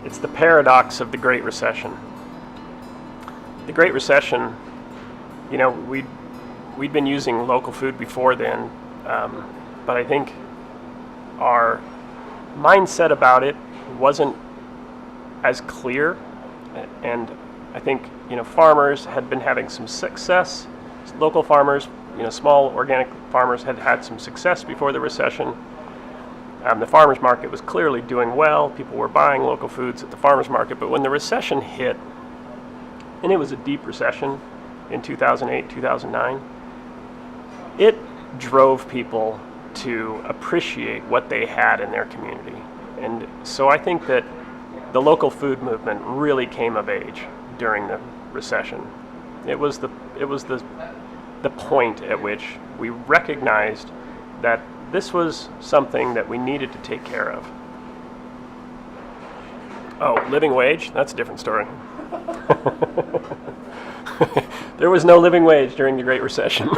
It's the paradox of the Great Recession. The Great Recession, we'd been using local food before then, but I think our mindset about it wasn't as clear, and I think farmers had been having some success. Local farmers, small organic farmers had had some success before the recession. The farmers market was clearly doing well. People were buying local foods at the farmers market, but when the recession hit, and it was a deep recession in 2008, 2009, it drove people to appreciate what they had in their community. And so I think that the local food movement really came of age during the recession. It was the point at which we recognized that this was something that we needed to take care of. Oh, living wage? That's a different story. There was no living wage during the Great Recession.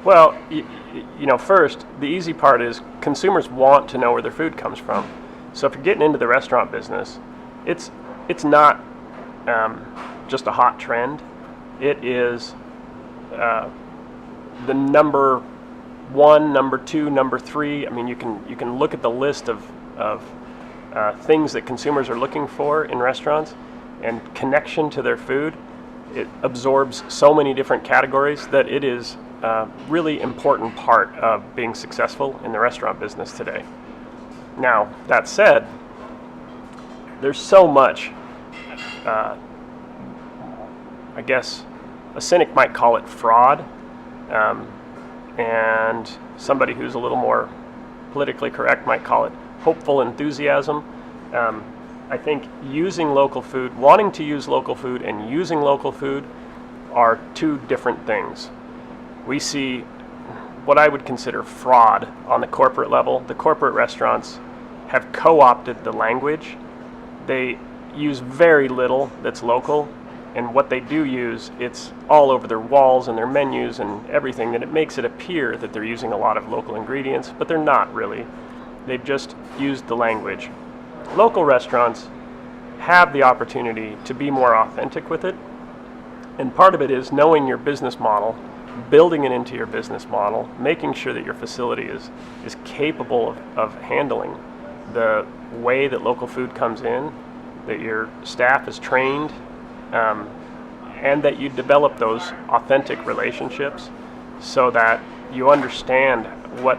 Well, first, the easy part is consumers want to know where their food comes from. So if you're getting into the restaurant business, it's not just a hot trend. It is the number one, number two, number three. I mean, you can look at the list of things that consumers are looking for in restaurants, and connection to their food. It absorbs so many different categories that it is a really important part of being successful in the restaurant business today. Now, that said, there's so much, I guess a cynic might call it fraud, and somebody who's a little more politically correct might call it hopeful enthusiasm. I think using local food, wanting to use local food and using local food are two different things. We see what I would consider fraud on the corporate level. The corporate restaurants have co-opted the language. They use very little that's local, and what they do use, it's all over their walls and their menus and everything, and it makes it appear that they're using a lot of local ingredients, but they're not really. They've just used the language. Local restaurants have the opportunity to be more authentic with it, and part of it is knowing your business model, building it into your business model, making sure that your facility is capable of handling the way that local food comes in, that your staff is trained, and that you develop those authentic relationships so that you understand what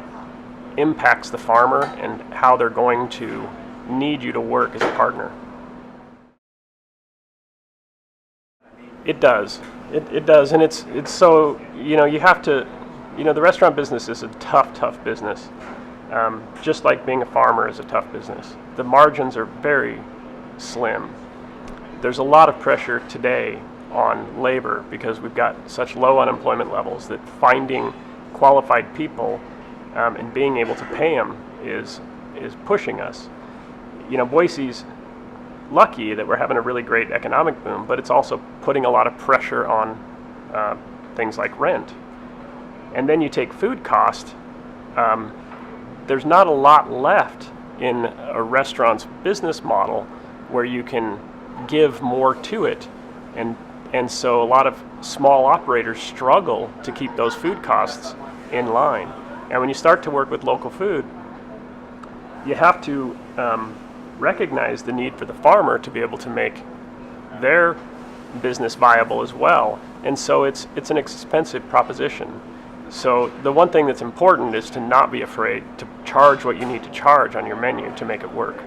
impacts the farmer and how they're going to need you to work as a partner. It does. It does, and it's so, you have to, the restaurant business is a tough business. Just like being a farmer is a tough business. The margins are very slim. There's a lot of pressure today on labor because we've got such low unemployment levels that finding qualified people and being able to pay them is pushing us. Boise's lucky that we're having a really great economic boom, but it's also putting a lot of pressure on things like rent. And then you take food cost. There's not a lot left in a restaurant's business model where you can give more to it, and so a lot of small operators struggle to keep those food costs in line. And when you start to work with local food, you have to recognize the need for the farmer to be able to make their business viable as well, and so it's an expensive proposition. So the one thing that's important is to not be afraid to charge what you need to charge on your menu to make it work.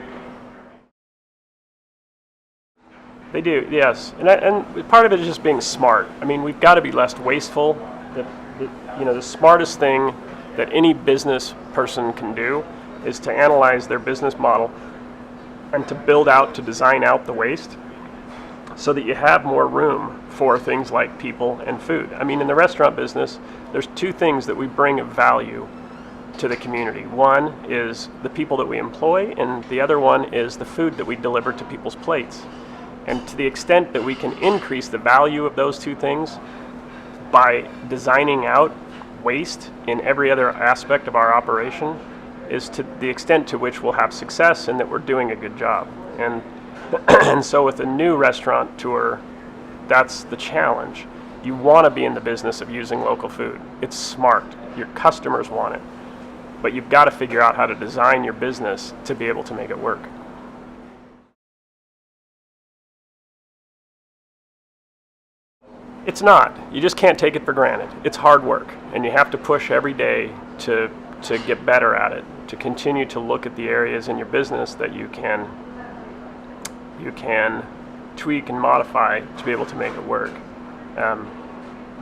They do, yes, and part of it is just being smart. I mean, we've got to be less wasteful. The smartest thing that any business person can do is to analyze their business model and to design out the waste so that you have more room for things like people and food. I mean, in the restaurant business, there's two things that we bring of value to the community. One is the people that we employ, and the other one is the food that we deliver to people's plates. And to the extent that we can increase the value of those two things by designing out waste in every other aspect of our operation is to the extent to which we'll have success and that we're doing a good job. And and so with a new restaurateur, that's the challenge. You want to be in the business of using local food. It's smart. Your customers want it. But you've got to figure out how to design your business to be able to make it work. It's not. You just can't take it for granted. It's hard work, and you have to push every day to get better at it, to continue to look at the areas in your business that you can tweak and modify to be able to make it work.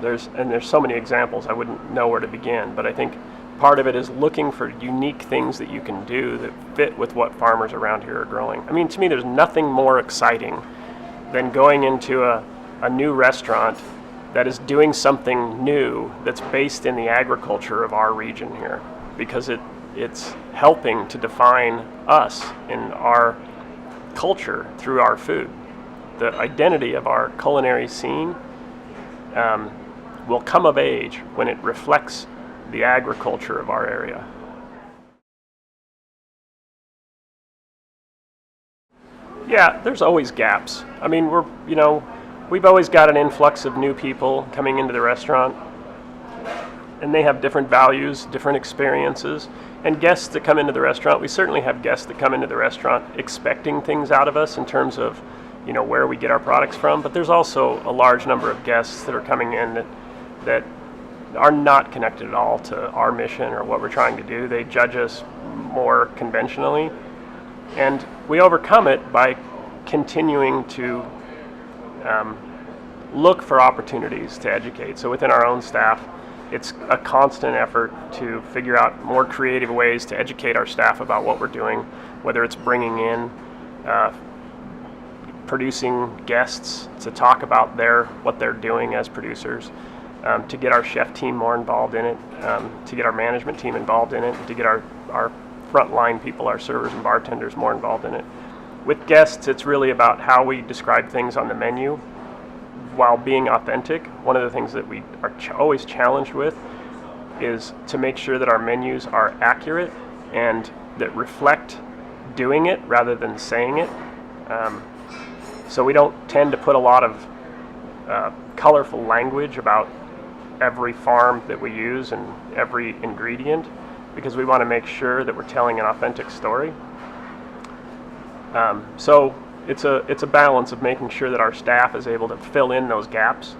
There's so many examples, I wouldn't know where to begin, but I think part of it is looking for unique things that you can do that fit with what farmers around here are growing. I mean, to me, there's nothing more exciting than going into a new restaurant that is doing something new that's based in the agriculture of our region here, because it's helping to define us in our culture through our food. The identity of our culinary scene will come of age when it reflects the agriculture of our area. Yeah, there's always gaps. I mean, we've always got an influx of new people coming into the restaurant, and they have different values, different experiences. And guests that come into the restaurant, we certainly have guests that come into the restaurant expecting things out of us in terms of, where we get our products from. But there's also a large number of guests that are coming in that are not connected at all to our mission or what we're trying to do. They judge us more conventionally. And we overcome it by continuing to look for opportunities to educate. So within our own staff, it's a constant effort to figure out more creative ways to educate our staff about what we're doing, whether it's bringing in producing guests to talk about what they're doing as producers, to get our chef team more involved in it, to get our management team involved in it, to get our frontline people, our servers and bartenders, more involved in it. With guests, it's really about how we describe things on the menu while being authentic. One of the things that we are always challenged with is to make sure that our menus are accurate and that reflect doing it rather than saying it. So we don't tend to put a lot of colorful language about every farm that we use and every ingredient, because we want to make sure that we're telling an authentic story. So it's a balance of making sure that our staff is able to fill in those gaps,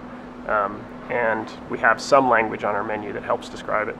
and we have some language on our menu that helps describe it.